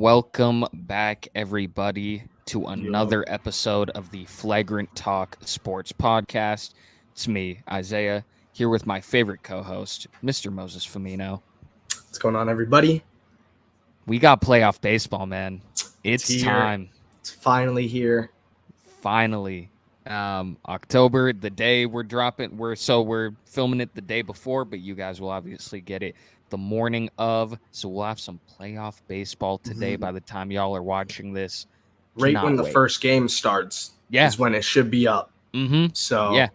Welcome back, everybody, to Yo, another episode of the Flagrant Talk Sports Podcast. It's me, Isaiah, here with my favorite co-host, Mr. Moses Famino. what's going on, everybody? We got playoff baseball, man. It's It's here. time. It's finally here. Finally. October, the day we're dropping, we're filming it the day before, but you guys will obviously get it the morning of. So we'll have some playoff baseball today by the time y'all are watching this. Right when Cannot the wait. first game starts Yeah. is when it should be up. So Yeah.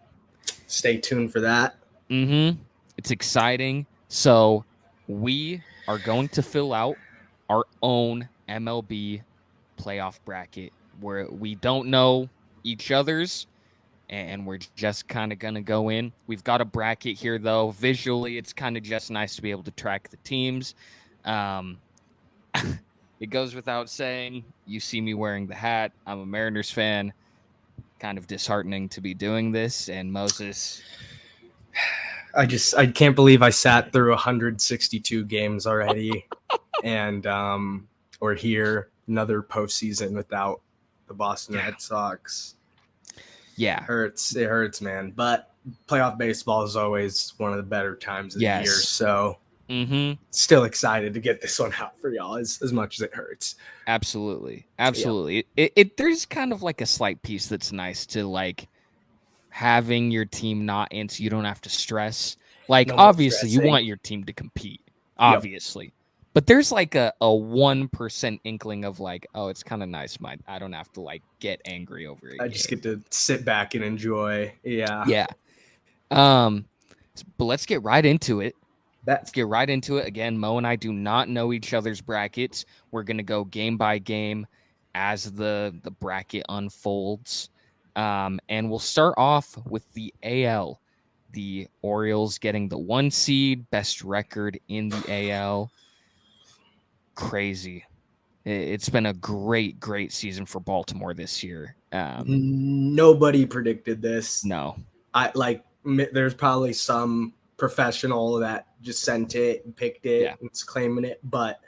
stay tuned for that. It's exciting. So we are going to fill out our own MLB playoff bracket where we don't know each other's and we're just kind of going to go in. We've got a bracket here, though. Visually, it's kind of just nice to be able to track the teams. It goes without saying, you see me wearing the hat. I'm a Mariners fan. Kind of disheartening to be doing this. And Moses, I can't believe I sat through 162 games already, and we're here another postseason without the Boston Red Sox. Yeah, It hurts, man. But playoff baseball is always one of the better times of the year. So still excited to get this one out for y'all as much as it hurts. Absolutely. It there's kind of like a slight piece that's nice to like having your team not in, so you don't have to stress. Like, No more obviously, you stressing. want your team to compete, obviously. But there's like a 1% inkling of like, oh, it's kind of nice. I don't have to like get angry over it. I just get to sit back and enjoy. Yeah. But let's get right into it. Let's get right into it. Again, Mo and I do not know each other's brackets. We're going to go game by game as the bracket unfolds. And we'll start off with the AL. The Orioles getting the 1 seed, best record in the AL. Crazy. It's been a great season for Baltimore this year. Nobody predicted this. No. There's probably some professional that just sent it and picked it and it's claiming it, but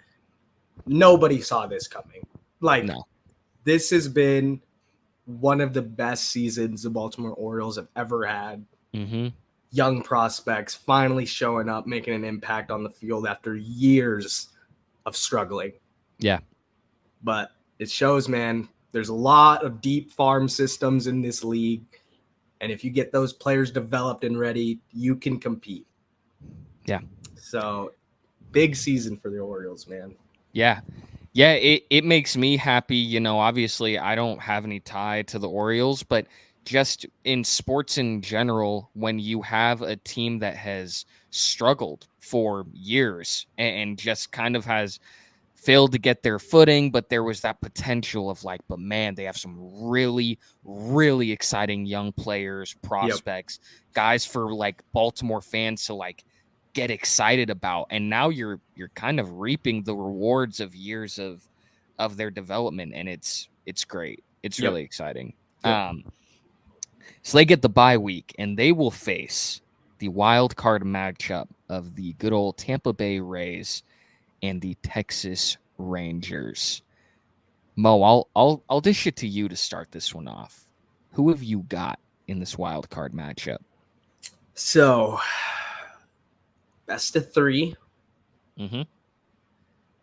nobody saw this coming. This has been one of the best seasons the Baltimore Orioles have ever had. Young prospects finally showing up, making an impact on the field after years of struggling. Yeah. But it shows, man, there's a lot of deep farm systems in this league. And if you get those players developed and ready, you can compete. Yeah. So big season for the Orioles, man. Yeah. Yeah, it makes me happy. You know, obviously I don't have any tie to the Orioles, but just in sports in general, when you have a team that has struggled for years and just kind of has failed to get their footing, but there was that potential of like, but man, they have some really exciting young players, prospects, guys for like Baltimore fans to like get excited about. And now you're kind of reaping the rewards of years of their development, and it's great. It's really exciting. So they get the bye week and they will face the wild card matchup of the good old Tampa Bay Rays and the Texas Rangers. Mo, I'll dish it to you to start this one off. Who have you got in this wild card matchup? So, best of 3.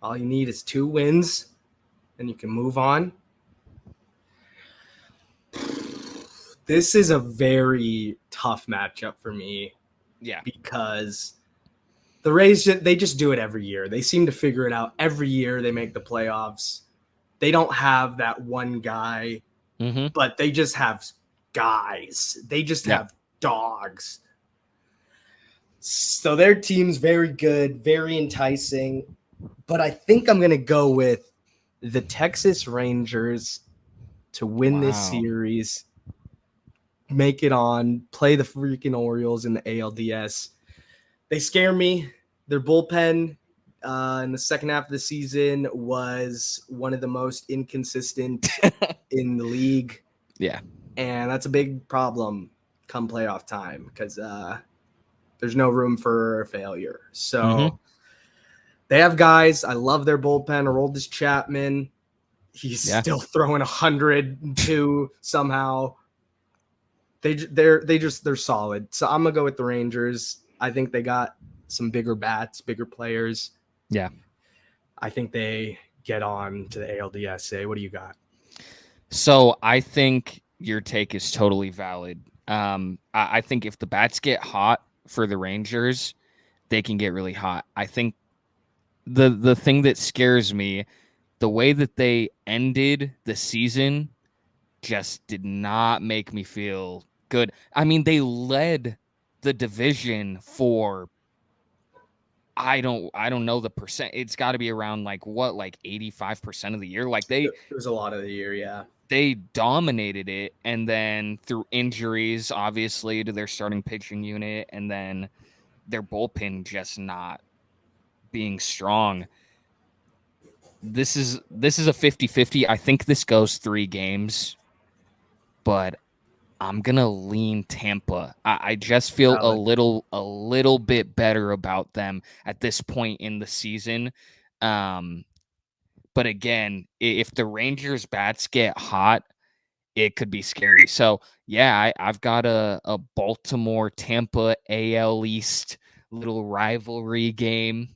All you need is 2 wins, and you can move on. This is a very tough matchup for me. Yeah. Because the Rays, they just do it every year. They seem to figure it out. Every year they make the playoffs. They don't have that one guy, but they just have guys. They just have dogs. So their team's very good, very enticing. But I think I'm going to go with the Texas Rangers to win this series, make it on, play the freaking Orioles in the ALDS. They scare me. Their bullpen in the second half of the season was one of the most inconsistent in the league. Yeah. And that's a big problem come playoff time because there's no room for failure. So They have guys. I love their bullpen. Aroldis Chapman. He's still throwing 102 somehow. They're solid. So I'm gonna go with the Rangers. I think they got some bigger bats, bigger players. Yeah. I think they get on to the ALDS. What do you got? So I think your take is totally valid. I think if the bats get hot for the Rangers, they can get really hot. I think the thing that scares me, the way that they ended the season just did not make me feel good. I mean, they led the division for I don't know the percent. It's got to be around like 85% of the year. Like It was a lot of the year, yeah. They dominated it, and then through injuries, obviously, to their starting pitching unit, and then their bullpen just not being strong. This is a 50-50. I think this goes 3 games, but I'm gonna lean Tampa. I just feel a little bit better about them at this point in the season. But again, if the Rangers bats get hot, it could be scary. So yeah, I've got a Baltimore Tampa AL East little rivalry game,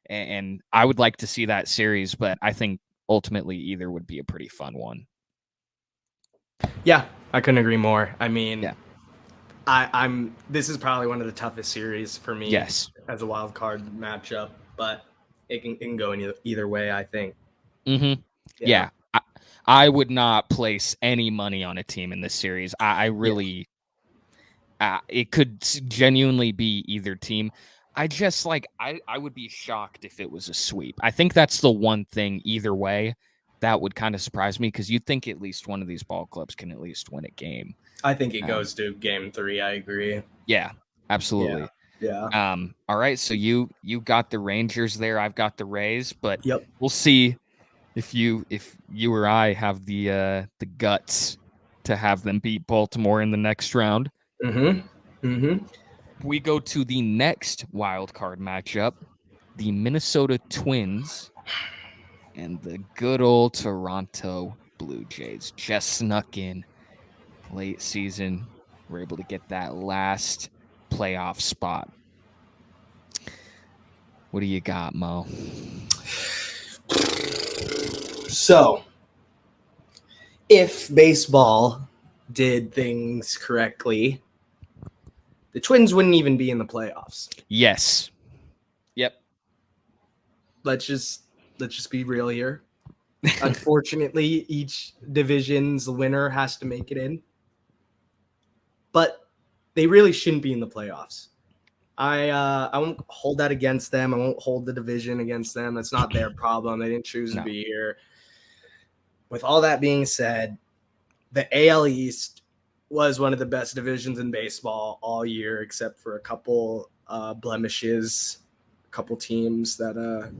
and I would like to see that series, but I think ultimately either would be a pretty fun one. Yeah, I couldn't agree more. I mean, I'm this is probably one of the toughest series for me as a wild card matchup, but it can go in either way, I think. Mm-hmm. Yeah. I would not place any money on a team in this series. I really it could genuinely be either team. I just I would be shocked if it was a sweep. I think that's the one thing either way that would kind of surprise me, because you'd think at least one of these ball clubs can at least win a game. I think it goes to game 3. I agree. Yeah, absolutely. Yeah. All right. So you got the Rangers there. I've got the Rays, but we'll see if you or I have the guts to have them beat Baltimore in the next round. We go to the next wild card matchup, the Minnesota Twins and the good old Toronto Blue Jays. Just snuck in late season. We're able to get that last playoff spot. What do you got, Mo? So, if baseball did things correctly, the Twins wouldn't even be in the playoffs. Yes. Yep. Let's just be real here. Unfortunately, each division's winner has to make it in. But they really shouldn't be in the playoffs. I won't hold that against them. I won't hold the division against them. That's not their problem. They didn't choose to be here. With all that being said, the AL East was one of the best divisions in baseball all year, except for a couple blemishes, a couple teams that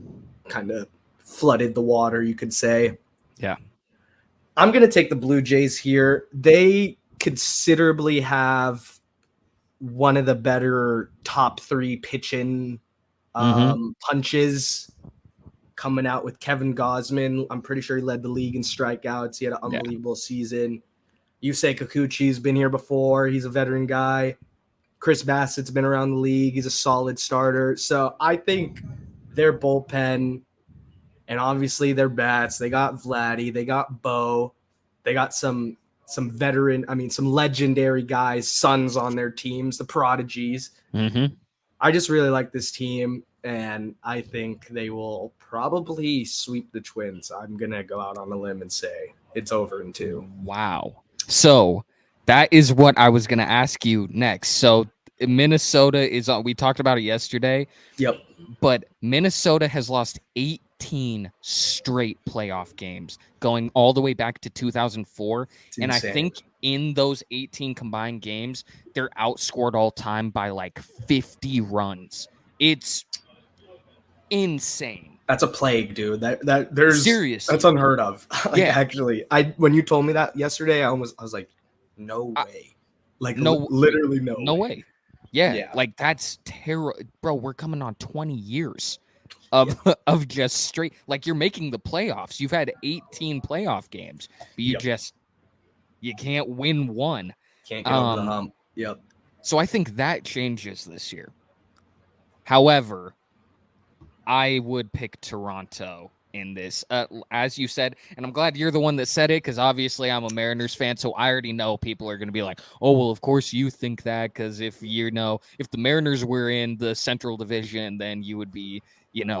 kind of flooded the water, you could say. Yeah. I'm going to take the Blue Jays here. They considerably have one of the better top 3 pitching punches coming out with Kevin Gausman. I'm pretty sure he led the league in strikeouts. He had an unbelievable season. Yusei Kikuchi's been here before. He's a veteran guy. Chris Bassett's been around the league. He's a solid starter. So I think their bullpen and obviously their bats, they got Vladdy, they got Bo, they got some veteran, some legendary guys, sons on their teams, the prodigies. I just really like this team, and I think they will probably sweep the Twins. I'm going to go out on a limb and say it's over in 2. Wow. So that is what I was going to ask you next. So Minnesota is on. We talked about it yesterday. Yep. But Minnesota has lost 18 straight playoff games, going all the way back to 2004. And I think in those 18 combined games, they're outscored all time by like 50 runs. It's insane. That's a plague, dude. There's seriously, that's unheard of. Actually, when you told me that yesterday, I was like, no way. Literally no way. Yeah, like that's terrible, bro. We're coming on 20 years. of of just straight, like, you're making the playoffs. You've had 18 playoff games, but you can't win one. Can't get over the hump. Yep. So I think that changes this year. However, I would pick Toronto in this, as you said, and I'm glad you're the one that said it, because obviously I'm a Mariners fan, so I already know people are going to be like, oh, well, of course you think that, because if if the Mariners were in the Central Division, then you would be,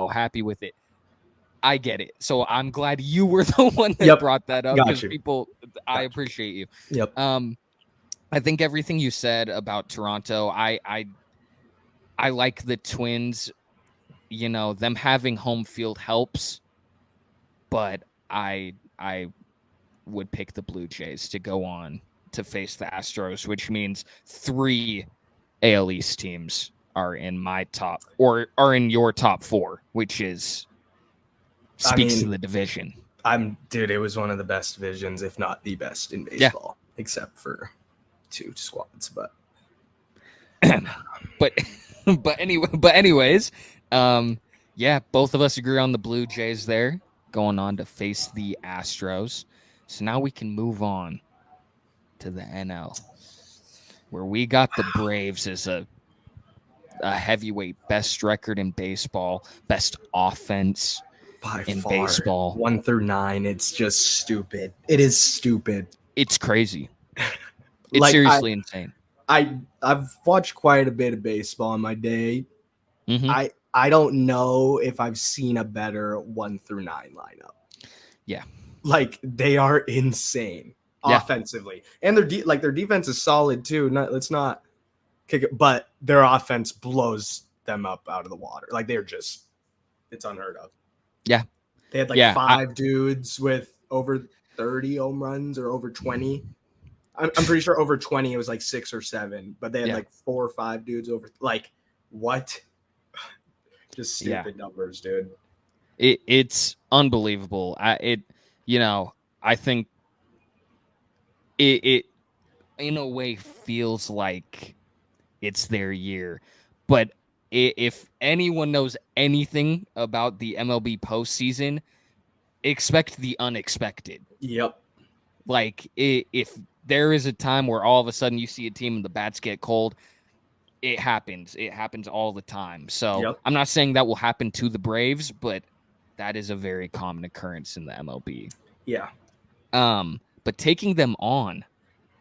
happy with it. I get it. So I'm glad you were the one that brought that up, because I appreciate you. Yep. I think everything you said about Toronto, I like the Twins. Them having home field helps, but I would pick the Blue Jays to go on to face the Astros, which means 3 AL East teams are in my top, or are in your top 4, which speaks to the division. Dude, it was one of the best divisions, if not the best in baseball, except for 2 squads, but anyways, both of us agree on the Blue Jays there, going on to face the Astros. So now we can move on to the NL, where we got the Braves as a heavyweight, best record in baseball, best offense in baseball. 1 through 9, it's just stupid. It is stupid. It's crazy. It's seriously insane. I've watched quite a bit of baseball in my day. Mm-hmm. I don't know if I've seen a better 1 through 9 lineup. Yeah. Like, they are insane offensively. And their defense is solid too. Let's not kick it, but their offense blows them up out of the water. Like, it's unheard of. Yeah. They had 5 dudes with over 30 home runs or over 20. I'm pretty sure over 20 it was like 6 or 7, but they had 4 or 5 dudes over. Like, what? Just stupid numbers, dude. It's unbelievable. I think it in a way feels like it's their year, but if anyone knows anything about the MLB postseason, expect the unexpected. Yep. Like, if there is a time where all of a sudden you see a team and the bats get cold, it happens. It happens all the time. So I'm not saying that will happen to the Braves, but that is a very common occurrence in the MLB. Yeah. But taking them on,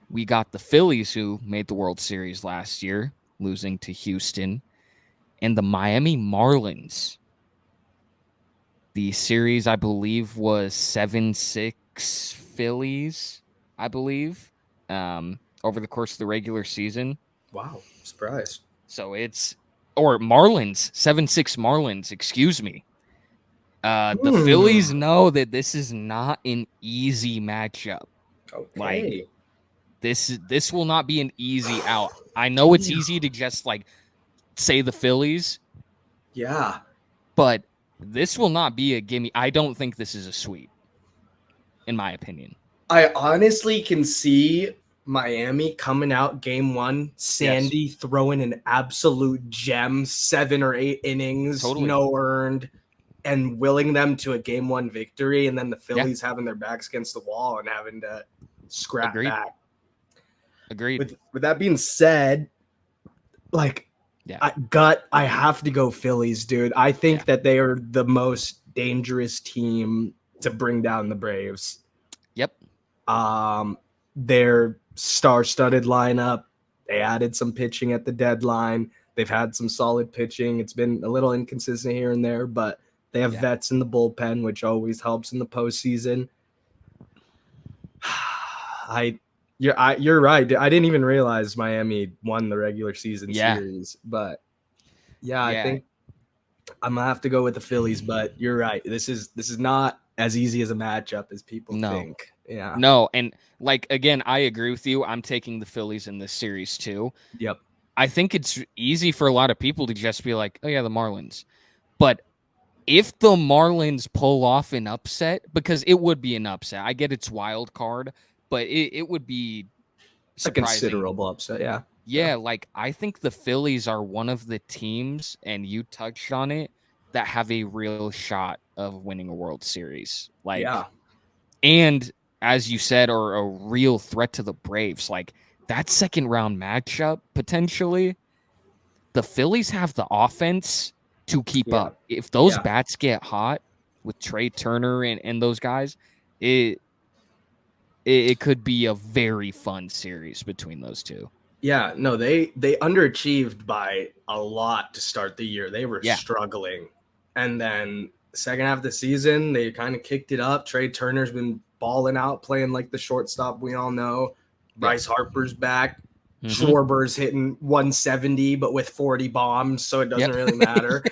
we got the Phillies, who made the World Series last year, losing to Houston, and the Miami Marlins. The series, I believe, was 7-6 Phillies, I believe, over the course of the regular season. Wow. Surprise. So Marlins, 7-6 Marlins, excuse me. The Phillies know that this is not an easy matchup. Okay. Like, this will not be an easy out. I know it's easy to just say the Phillies. Yeah. But this will not be a gimme. I don't think this is a sweep, in my opinion. I honestly can see Miami coming out game 1, Sandy throwing an absolute gem, 7 or 8 innings, no earned, and willing them to a game 1 victory, and then the Phillies having their backs against the wall and having to scrap back. Agreed. With that being said, I have to go Phillies, dude. I think that they are the most dangerous team to bring down the Braves. Yep. Their star-studded lineup. They added some pitching at the deadline. They've had some solid pitching. It's been a little inconsistent here and there, but they have vets in the bullpen, which always helps in the postseason. You're right. I didn't even realize Miami won the regular season series, but I think I'm gonna have to go with the Phillies. But you're right. This is not as easy as a matchup as people think. Yeah. No, and again, I agree with you. I'm taking the Phillies in this series too. Yep. I think it's easy for a lot of people to just be like, oh yeah, the Marlins. But if the Marlins pull off an upset, because it would be an upset. I get it's wild card, but it would be surprising. A considerable upset, yeah. Yeah, I think the Phillies are one of the teams, and you touched on it, that have a real shot of winning a World Series. Like, Yeah. and as you said, are a real threat to the Braves. Like that second round matchup, potentially, the Phillies have the offense to keep Yeah. up. If those Yeah. bats get hot with Trey Turner and those guys, it it could be a very fun series between those two. Yeah, no, they underachieved by a lot to start the year. They were Yeah. struggling. And then second half of the season, they kind of kicked it up. Trey Turner's been balling out, playing like the shortstop we all know. Yeah. Bryce Harper's back. Mm-hmm. Schwarber's hitting 170, but with 40 bombs, so it doesn't Yep. really matter.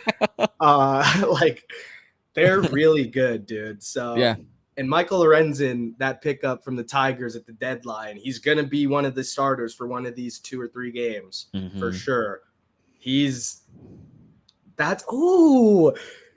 Like they're really good, dude. So Yeah. and Michael Lorenzen, that pickup from the Tigers at the deadline, he's going to be one of the starters for one of these 2 or 3 games for sure.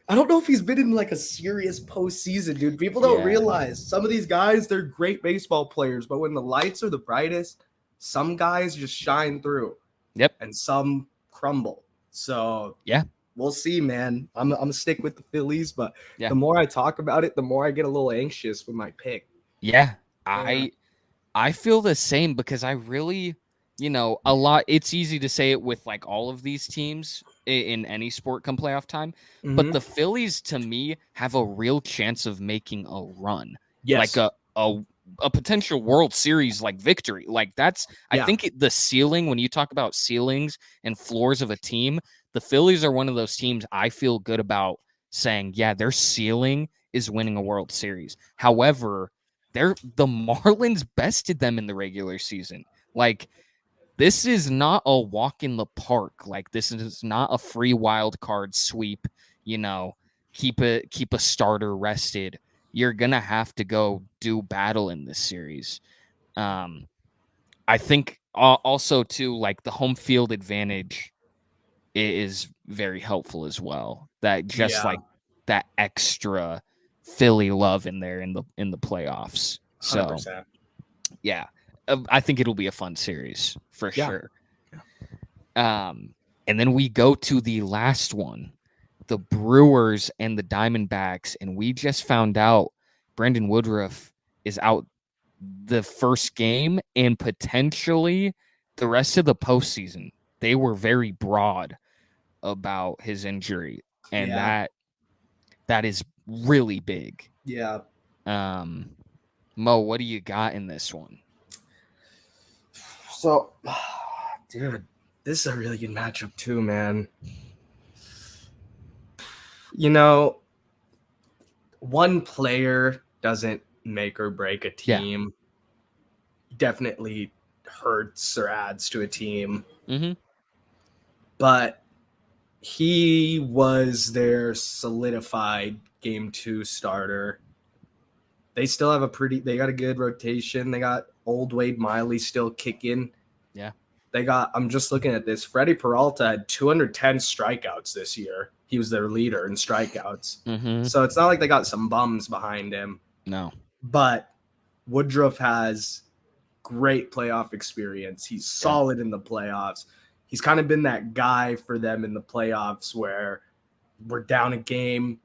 I don't know if he's been in like a serious postseason, dude. People don't realize some of these guys, they're great baseball players, but when the lights are the brightest, some guys just shine through. Yep. And some crumble. So yeah, we'll see, man. I'm gonna stick with the Phillies, but yeah, the more I talk about it, the more I get a little anxious with my pick. yeah. I feel the same because I really, a lot. It's easy to say it with like all of these teams in any sport come playoff time, but the Phillies to me have a real chance of making a run, Yes. like a potential World Series like victory. Like that's I think the ceiling when you talk about ceilings and floors of a team, the Phillies are one of those teams I feel good about saying, yeah, their ceiling is winning a World Series. However, the Marlins bested them in the regular season. Like this is not a walk in the park. Like this is not a free wild card sweep, keep a starter rested. You're going to have to go do battle in this series. I think also too like the home field advantage is very helpful as well. That just like that extra Philly love in there in the playoffs. So 100%. yeah, I think it'll be a fun series for sure. And then we go to the last one, the Brewers and the Diamondbacks, and we just found out Brandon Woodruff is out the first game and potentially the rest of the postseason. They were very broad about his injury, and that is really big. Yeah. Mo, what do you got in this one? So, dude, this is a really good matchup too, man. One player doesn't make or break a team. Definitely hurts or adds to a team. But he was their solidified game 2 starter. They still have they got a good rotation. They got old Wade Miley still kicking. Yeah. I'm just looking at this. Freddie Peralta had 210 strikeouts this year. He was their leader in strikeouts. So it's not like they got some bums behind him. No. But Woodruff has great playoff experience. He's solid in the playoffs. He's kind of been that guy for them in the playoffs where we're down a game.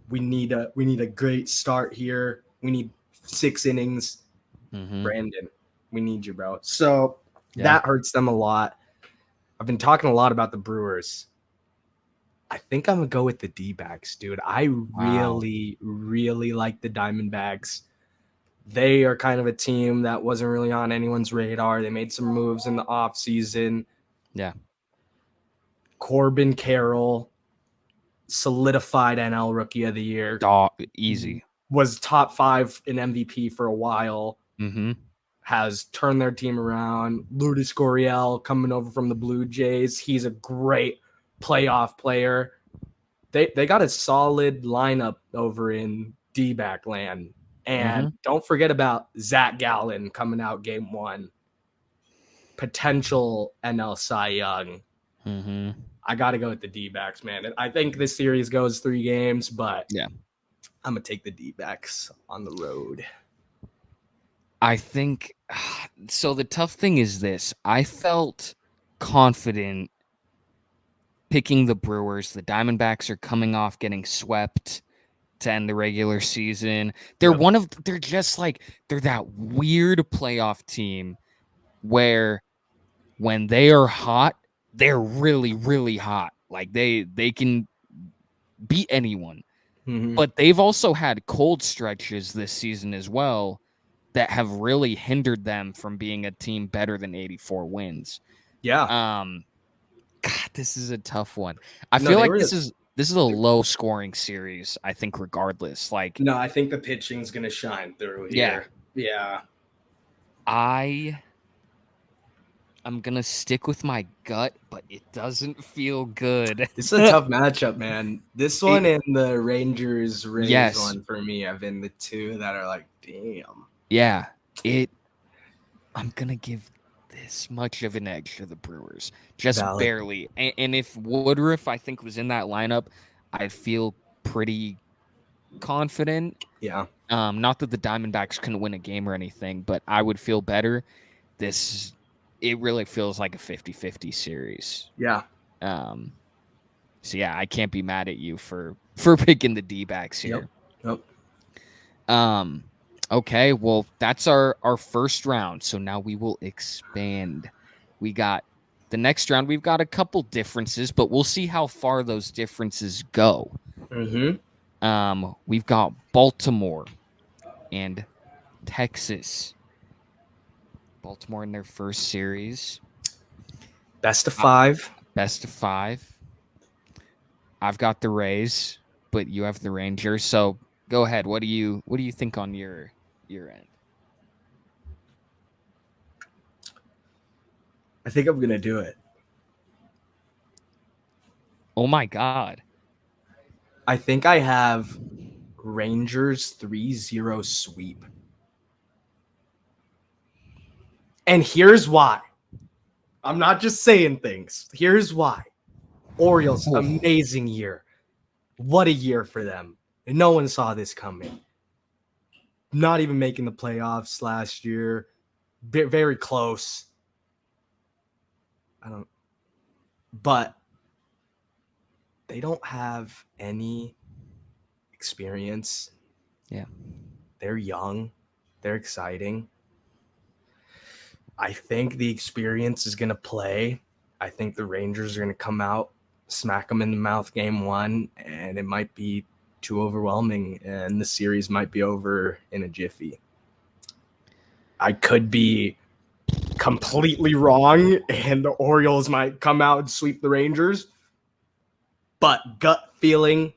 We need a great start here. We need 6 innings. Brandon, we need you, bro. So that hurts them a lot. I've been talking a lot about the Brewers. I think I'm going to go with the D-backs, dude. I really, really like the Diamondbacks. They are kind of a team that wasn't really on anyone's radar. They made some moves in the offseason. Yeah. Corbin Carroll, solidified NL Rookie of the Year. Easy. Was top 5 in MVP for a while. Has turned their team around. Lourdes Gurriel coming over from the Blue Jays. He's a great playoff player. They got a solid lineup over in D-back land. And don't forget about Zach Gallen coming out game 1. Potential NL Cy Young. I got to go with the D-backs, man. I think this series goes 3 games, but I'm going to take the D-backs on the road. I think so. The tough thing is this. I felt confident picking the Brewers. The Diamondbacks are coming off getting swept to end the regular season. They're they're just like, they're that weird playoff team where when they are hot, they're really, really hot. Like they can beat anyone. Mm-hmm. But they've also had cold stretches this season as well that have really hindered them from being a team better than 84 wins. Yeah. God, this is a tough one. I No, feel they like were. this is a low scoring series, I think, regardless. Like, No, I think the pitching's gonna shine through here. Yeah. I'm gonna stick with my gut, but it doesn't feel good. This is a tough matchup, man. This one It, and the Rangers Rays yes. one for me have been the two that are like, damn. Yeah. I'm gonna give this much of an edge to the Brewers. Just Valid. barely. And if Woodruff, I think, was in that lineup, I feel pretty confident. Yeah. Not that the Diamondbacks couldn't win a game or anything, but I would feel better. It really feels like a 50-50 series. Yeah. So yeah, I can't be mad at you for picking the D-backs here. Yep. Okay, well, that's our first round. So now we will expand. We got the next round. We've got a couple differences, but we'll see how far those differences go. Mm-hmm. We've got Baltimore and Texas. Baltimore in their first series. Best of 5. Best of 5. I've got the Rays, but you have the Rangers. So go ahead. What do you think on your end? I think I'm gonna do it. Oh my God. I think I have Rangers 3-0 sweep. And here's why. I'm not just saying things. Here's why. Orioles, amazing year. What a year for them. And no one saw this coming. Not even making the playoffs last year. Very close. But they don't have any experience. Yeah. They're young. They're exciting. I think the experience is going to play. I think the Rangers are going to come out, smack them in the mouth game 1, and it might be too overwhelming, and the series might be over in a jiffy. I could be completely wrong, and the Orioles might come out and sweep the Rangers. But gut feeling,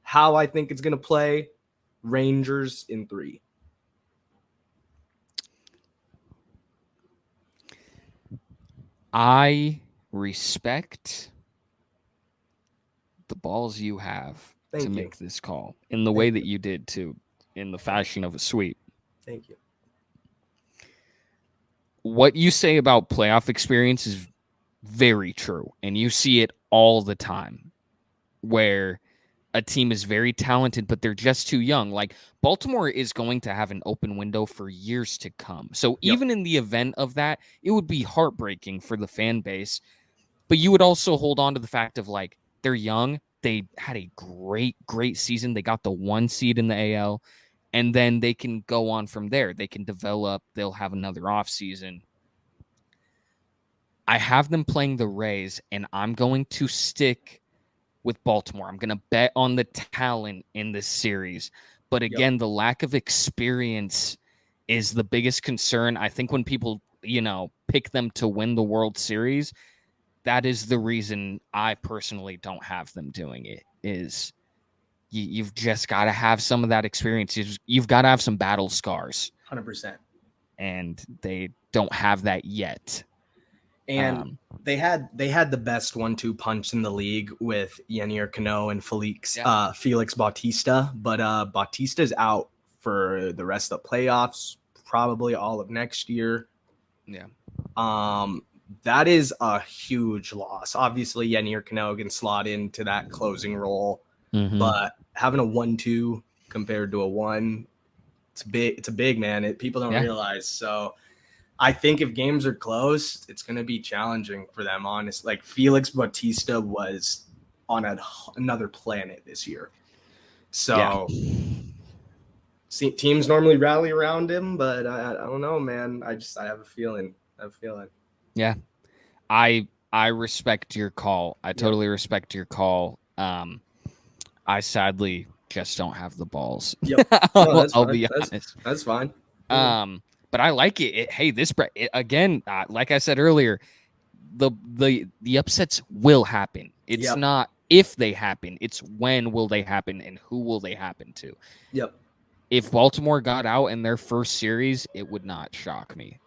how I think it's going to play, Rangers in 3. I respect the balls you have to make this call in the way that you did, too, in the fashion of a sweep. Thank you. What you say about playoff experience is very true, and you see it all the time where a team is very talented, but they're just too young. Like, Baltimore is going to have an open window for years to come. So even in the event of that, it would be heartbreaking for the fan base. But you would also hold on to the fact of, like, they're young. They had a great season. They got the 1 seed in the AL, and then they can go on from there. They can develop. They'll have another off season. I have them playing the Rays, and I'm going to stick with Baltimore. I'm going to bet on the talent in this series. But again, the lack of experience is the biggest concern. I think when people, pick them to win the World Series, that is the reason I personally don't have them doing it, is you've just got to have some of that experience. You've got to have some battle scars. 100%. And they don't have that yet. And they had the best 1-2 punch in the league with Yenier Cano and Felix Bautista, but Bautista's out for the rest of the playoffs, probably all of next year. Yeah. That is a huge loss. Obviously, Yenier Cano can slot into that closing role, but having a 1-2 compared to a 1, it's a big man. People don't realize. So I think if games are close, it's going to be challenging for them, honest. Like Felix Bautista was on another planet this year. So teams normally rally around him, but I don't know, man. I have a feeling. Yeah. I respect your call. I totally respect your call. I sadly just don't have the balls. Yep. No, that's I'll fine. be honest. That's fine. But I like it. Hey, this again, like I said earlier, the upsets will happen. It's not if they happen, it's when will they happen and who will they happen to. Yep. If Baltimore got out in their first series, it would not shock me.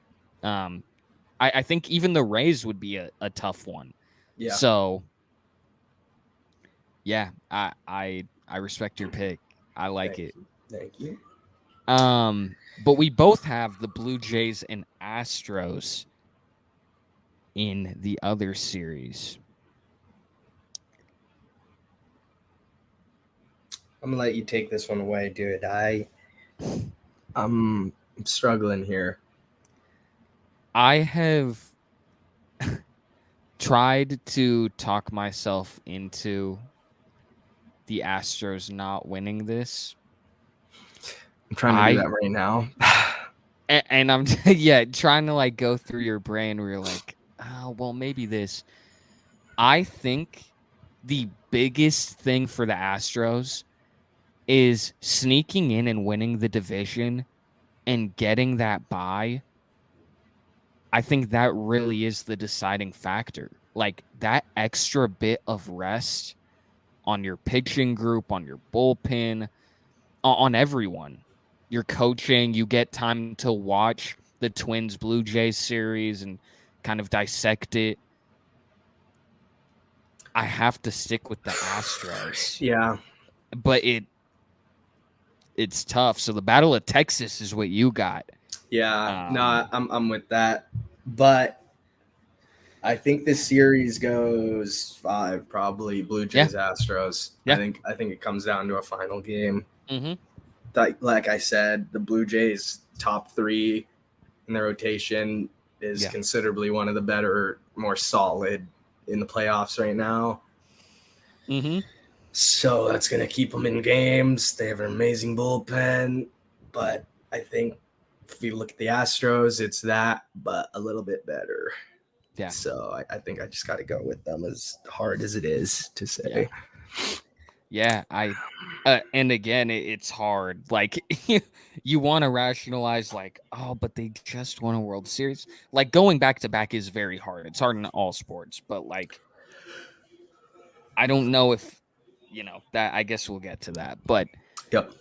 I think even the Rays would be a tough one. Yeah. So yeah, I respect your pick. I like it. Thank you. But we both have the Blue Jays and Astros in the other series. I'm gonna let you take this one away, dude. I'm struggling here. I have tried to talk myself into the Astros not winning this. I'm trying to do that right now. And I'm trying to like go through your brain where you're like, oh, well, maybe this. I think the biggest thing for the Astros is sneaking in and winning the division and getting that bye. I think that really is the deciding factor. Like that extra bit of rest on your pitching group, on your bullpen, on everyone. Your coaching, you get time to watch the Twins Blue Jays series and kind of dissect it. I have to stick with the Astros. Yeah. But it's tough. So the Battle of Texas is what you got. Yeah. No, I'm with that. But I think this series goes 5, probably Blue Jays Astros. Yeah. I think it comes down to a final game. Mm-hmm. Like I said, the Blue Jays top 3 in their rotation is considerably one of the better, more solid in the playoffs right now. Mm-hmm. So that's going to keep them in games. They have an amazing bullpen. But I think if you look at the Astros, it's that, but a little bit better. Yeah. So I think I just got to go with them, as hard as it is to say. Yeah, and again, it's hard. Like you want to rationalize, like, oh, but they just won a World Series. Like going back to back is very hard. It's hard in all sports, but like, I don't know if that. I guess we'll get to that, but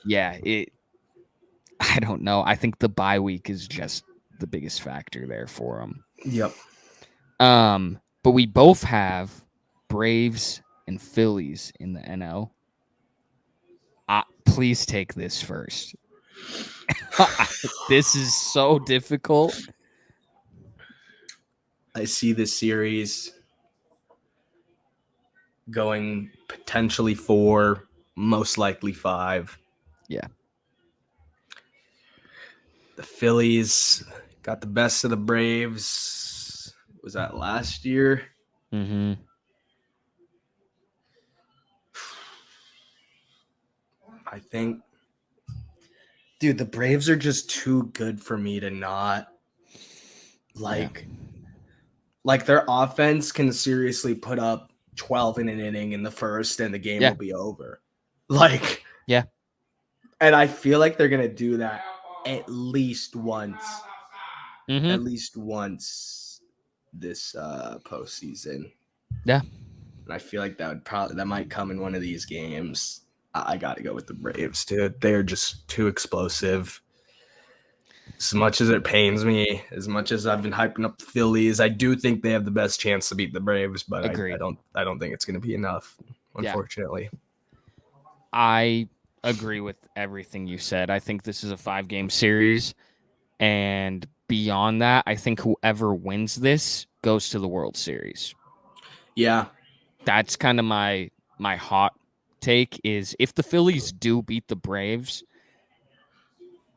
yeah, I don't know. I think the bye week is just the biggest factor there for them. Yep. But we both have Braves and Phillies in the NL. Please take this first. This is so difficult. I see this series going potentially 4, most likely 5. Yeah. The Phillies got the best of the Braves. Was that last year? Mm-hmm. I think, dude, the Braves are just too good for me to not like. Like their offense can seriously put up 12 in an inning in the first, and the game will be over. Like, and I feel like they're gonna do that at least once. Mm-hmm. At least once this postseason. Yeah. And I feel like that might come in one of these games. I got to go with the Braves, dude. They are just too explosive. As much as it pains me, as much as I've been hyping up the Phillies, I do think they have the best chance to beat the Braves, but I don't think it's going to be enough, unfortunately. I agree with everything you said. I think this is a 5-game series, and beyond that, I think whoever wins this goes to the World Series. Yeah. That's kind of my hot take is if the Phillies do beat the Braves,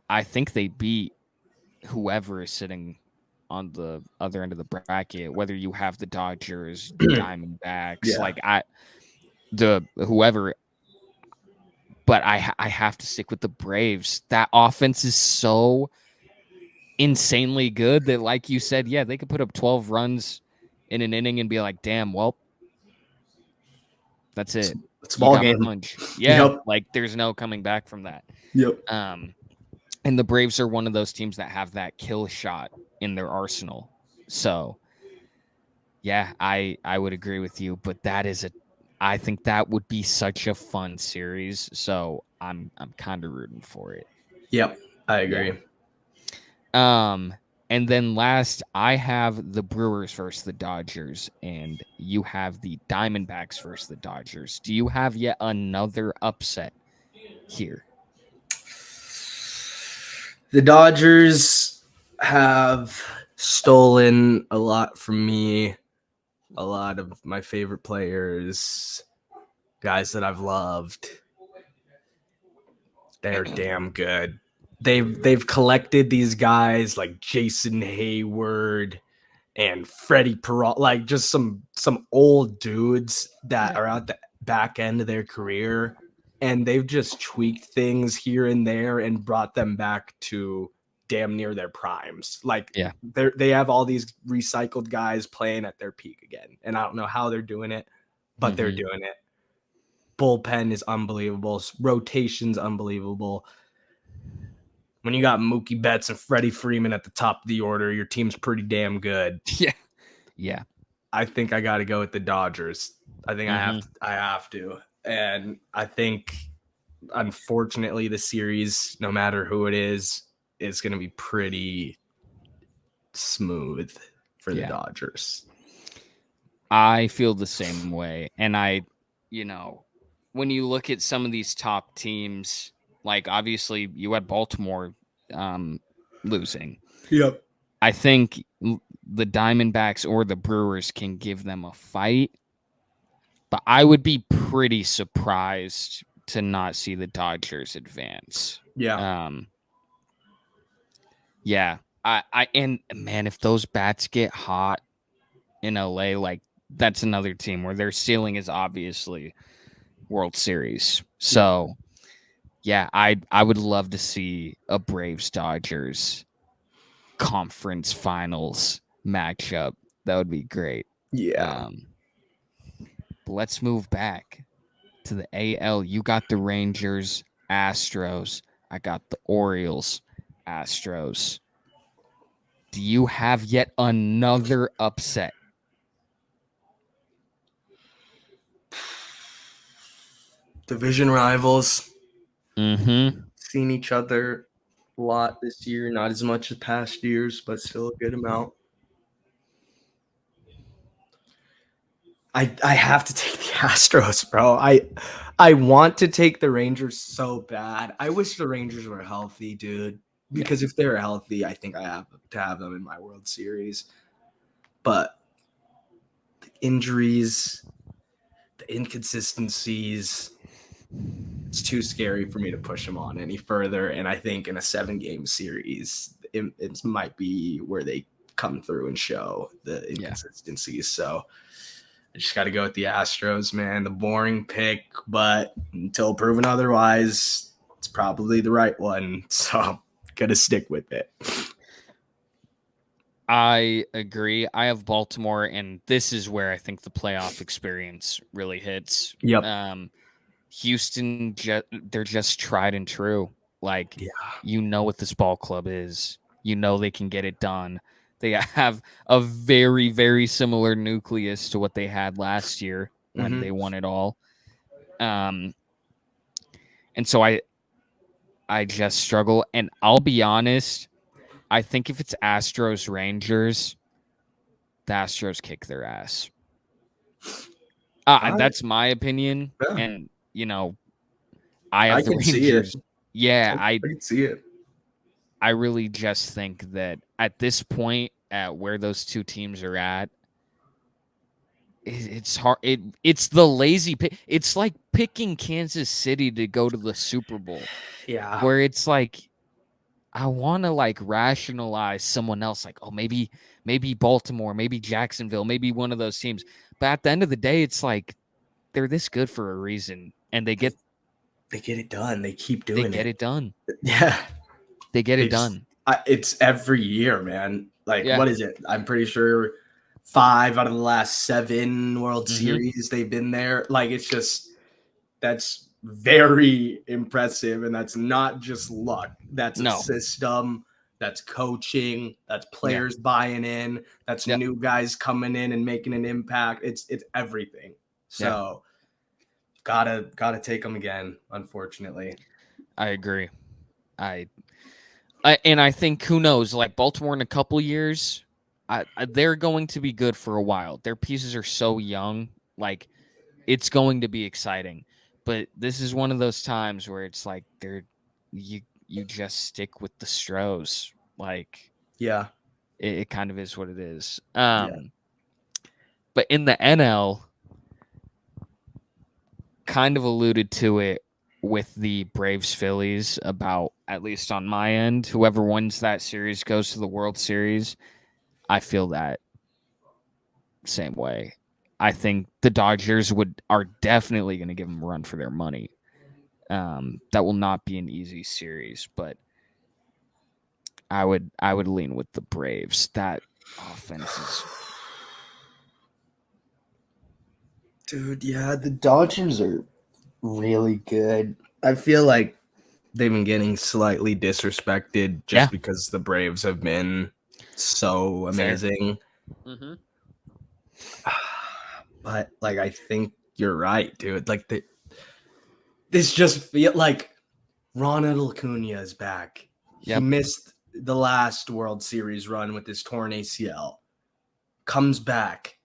I think they beat whoever is sitting on the other end of the bracket, whether you have the Dodgers, the Diamondbacks, whoever. But I have to stick with the Braves. That offense is so insanely good that, like you said, yeah, they could put up 12 runs in an inning and be like, damn, well, that's it. It's You ball got game. punched. Yeah, Yep. like there's no coming back from that. Yep. And the Braves are one of those teams that have that kill shot in their arsenal. So, yeah, I would agree with you, but I think that would be such a fun series. So I'm kind of rooting for it. Yep. I agree. And then last, I have the Brewers versus the Dodgers, and you have the Diamondbacks versus the Dodgers. Do you have yet another upset here? The Dodgers have stolen a lot from me. A lot of my favorite players, guys that I've loved. They're damn good. They've collected these guys like Jason Hayward and Freddie Peralta, like just some old dudes that are at the back end of their career, and they've just tweaked things here and there and brought them back to damn near their primes. Like they have all these recycled guys playing at their peak again, and I don't know how they're doing it, but they're doing it. Bullpen is unbelievable. Rotation's unbelievable. When you got Mookie Betts and Freddie Freeman at the top of the order, your team's pretty damn good. Yeah. I think I got to go with the Dodgers. I think I have to. And I think, unfortunately, the series, no matter who it is going to be pretty smooth for the Dodgers. I feel the same way. And when you look at some of these top teams, like obviously you had Baltimore losing. Yep. I think the Diamondbacks or the Brewers can give them a fight, but I would be pretty surprised to not see the Dodgers advance. Yeah. And man, if those bats get hot in LA, like that's another team where their ceiling is obviously World Series. So I would love to see a Braves Dodgers conference finals matchup. That would be great. Yeah. But let's move back to the AL. You got the Rangers, Astros. I got the Orioles, Astros. Do you have yet another upset? Division rivals. Mm-hmm. Seen each other a lot this year, not as much as past years, but still a good amount. I have to take the Astros, bro. I want to take the Rangers so bad. I wish the Rangers were healthy, dude. Because if they're healthy, I think I have to have them in my World Series. But the injuries, the inconsistencies, it's too scary for me to push them on any further. And I think in a 7-game series, it might be where they come through and show the inconsistencies. So I just got to go with the Astros, man. The boring pick, but until proven otherwise, it's probably the right one. So got to stick with it. I agree. I have Baltimore, and this is where I think the playoff experience really hits. Yep. Houston, they're just tried and true. Like, you know what this ball club is. You know they can get it done. They have a very, very similar nucleus to what they had last year when they won it all. And so I just struggle. And I'll be honest, I think if it's Astros Rangers, the Astros kick their ass. That's my opinion. Yeah. And, I have the Rangers. Yeah, I can see it. I really just think that at this point, at where those two teams are at, it's hard. It's the lazy pick. It's like picking Kansas City to go to the Super Bowl. Yeah. Where it's like, I want to like rationalize someone else, like, oh, maybe Baltimore, maybe Jacksonville, maybe one of those teams. But at the end of the day, it's like they're this good for a reason, and they get it done. They keep doing it. it done. Yeah, They get it done. It's every year, man. Like, Yeah. what is it? I'm pretty sure 5 out of the last 7 World Series they've been there. Like, it's just that's very impressive, and that's not just luck. That's a No. system. That's coaching. That's players buying in. That's new guys coming in and making an impact. It's everything. So gotta take them again. Unfortunately, I agree. And I think, who knows, like Baltimore in a couple years, they're going to be good for a while. Their pieces are so young, like it's going to be exciting. But this is one of those times where it's like you just stick with the Stros. Like, yeah, it kind of is what it is. yeah, But in the NL, kind of alluded to it with the Braves Phillies about, at least on my end, whoever wins that series goes to the World Series. I feel that same way. I think the Dodgers are definitely going to give them a run for their money. That will not be an easy series, but I would lean with the Braves. That offense is, dude. Yeah, the Dodgers are really good. I feel like they've been getting slightly disrespected just because the Braves have been so amazing. Mm-hmm. But like, I think you're right, dude. Like, this just feel like Ronald Acuna is back. He missed the last World Series run with his torn ACL. Comes back,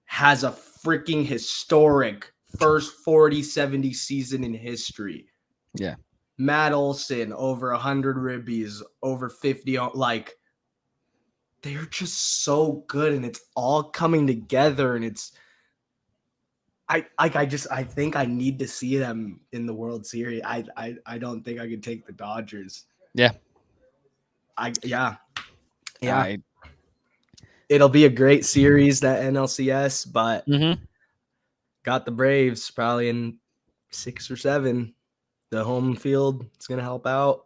has a freaking historic first 40-70 season in history. Yeah. Matt Olson, over 100 ribbies, over 50. Like, they're just so good, and it's all coming together, and it's I think I need to see them in the World Series. I don't think I could take the Dodgers. Yeah. Yeah. I It'll be a great series, that NLCS, but mm-hmm. got the Braves probably in 6 or 7. The home field is going to help out.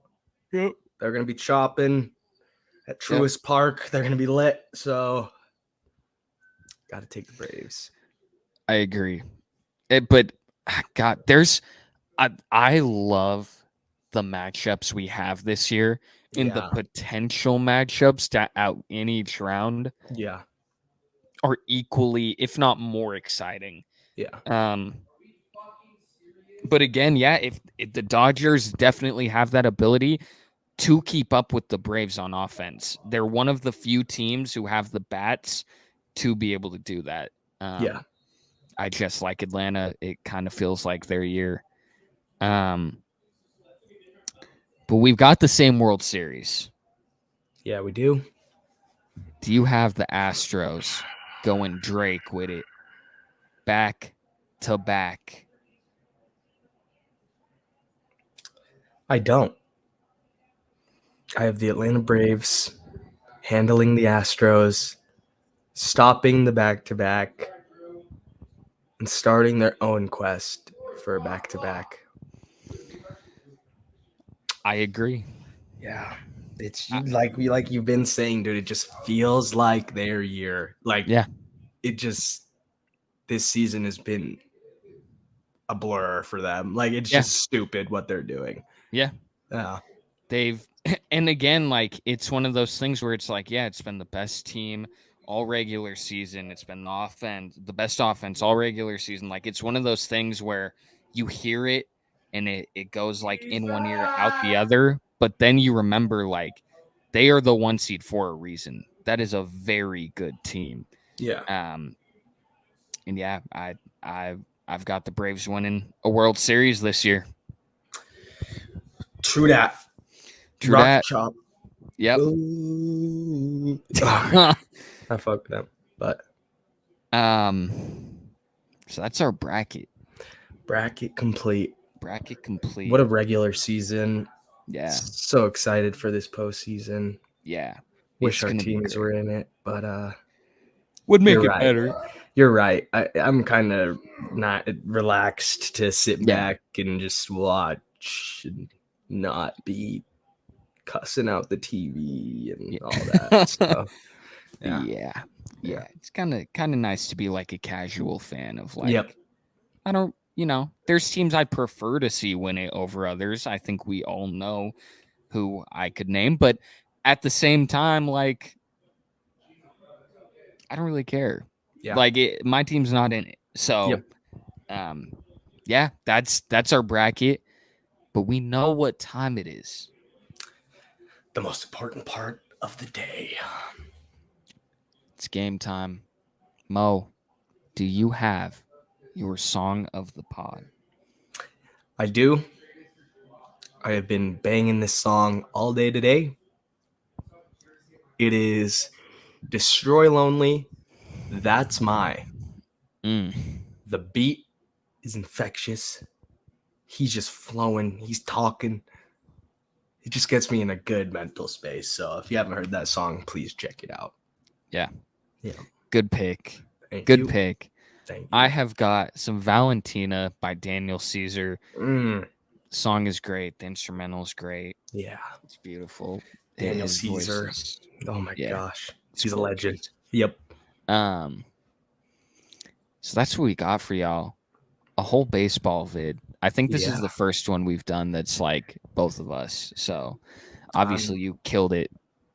Yep. They're going to be chopping at Truist Park. They're going to be lit. So got to take the Braves. I agree. But God, I love the matchups we have this year, and the potential matchups to out in each round. Yeah. Are equally, if not more, exciting. Yeah. But again, if the Dodgers definitely have that ability to keep up with the Braves on offense. They're one of the few teams who have the bats to be able to do that. I just like Atlanta. It kind of feels like their year. But we've got the same World Series. Yeah, we do. Do you have the Astros going Drake with it back to back? I don't. I have the Atlanta Braves handling the Astros, stopping the back-to-back, and starting their own quest for a back-to-back. I agree. Yeah. It's like you've been saying, dude, it just feels like their year. Like, it just, this season has been a blur for them. Like, it's just stupid what they're doing. Yeah. They've, and again, like, it's one of those things where it's like, it's been the best team all regular season. It's been the best offense all regular season. Like, it's one of those things where you hear it and it goes like in one ear, out the other. But then you remember, like, they are the 1 seed for a reason. That is a very good team. Yeah. And I've got the Braves winning a World Series this year. True that. True Rock that. chop. Yep. I fucked them, but so that's our bracket. Bracket complete. Bracket complete. What a regular season. Yeah. So excited for this postseason. Yeah. Wish our teams were in it, but would make it better. You're right. I'm kind of not relaxed to sit back and just watch and not be cussing out the TV and all that stuff. Yeah. It's kind of nice to be like a casual fan of like. Yep. I don't, there's teams I'd prefer to see win it over others. I think we all know who I could name, but at the same time, like, I don't really care. Yeah. Like my team's not in it. So, that's our bracket, but we know what time it is. The most important part of the day. It's game time. Mo, do you have your song of the pod? I do. I have been banging this song all day today. It is Destroy Lonely. That's my. The beat is infectious. He's just flowing. He's talking. It just gets me in a good mental space. So if you haven't heard that song, please check it out. Yeah. Yeah. Good pick. Thank Good you. pick. Thank you. I have got some Valentina by Daniel Caesar. Song is great. The instrumental is great. Yeah. It's beautiful. Daniel Caesar. Oh my gosh. He's a legend. Yep. So that's what we got for y'all. A whole baseball vid. I think this is the first one we've done that's like both of us. So obviously you killed it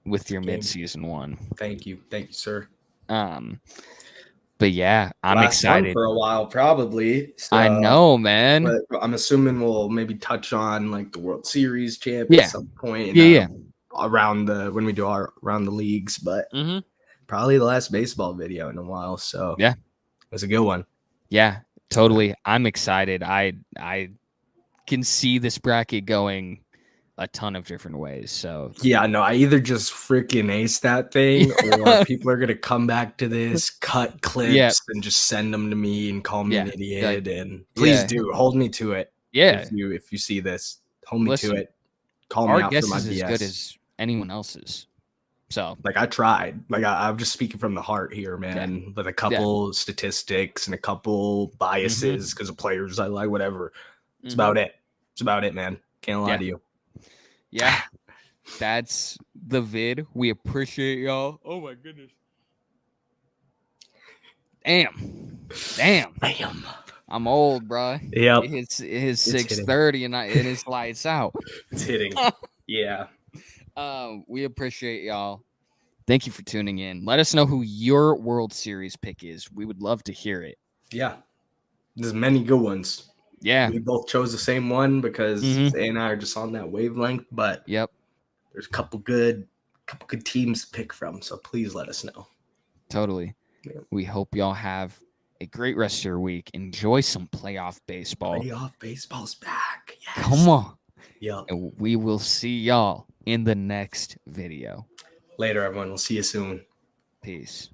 with your mid-season one. Thank you. Thank you, sir. But yeah, I'm excited. For a while, probably. So, I know, man. But I'm assuming we'll maybe touch on like the World Series champ at some point. Around when we do around the leagues, but probably the last baseball video in a while. So it was a good one. Yeah, totally. I'm excited. I can see this bracket going a ton of different ways. So I either just freaking ace that thing or people are gonna come back to this, cut clips and just send them to me and call me an idiot. And please do hold me to it. If you see this, hold me to it. Call me out for my BS. Our guess is as good as anyone else's. So like I tried. Like I'm just speaking from the heart here, man. With a couple statistics and a couple biases because of players I like, whatever. It's about it. It's about it, man. Can't lie to you. Yeah, that's the vid. We appreciate y'all. Oh my goodness. Damn. I'm old, bro. Yep. It's 6:30 and it's lights out. It's hitting. Yeah. We appreciate y'all. Thank you for tuning in. Let us know who your World Series pick is. We would love to hear it. Yeah. There's many good ones. Yeah. We both chose the same one because Zay and I are just on that wavelength, but there's a couple good teams to pick from, so please let us know. Totally. Yeah. We hope y'all have a great rest of your week. Enjoy some playoff baseball. Playoff baseball's back. Yes. Come on. Yep. And we will see y'all in the next video. Later, everyone. We'll see you soon. Peace.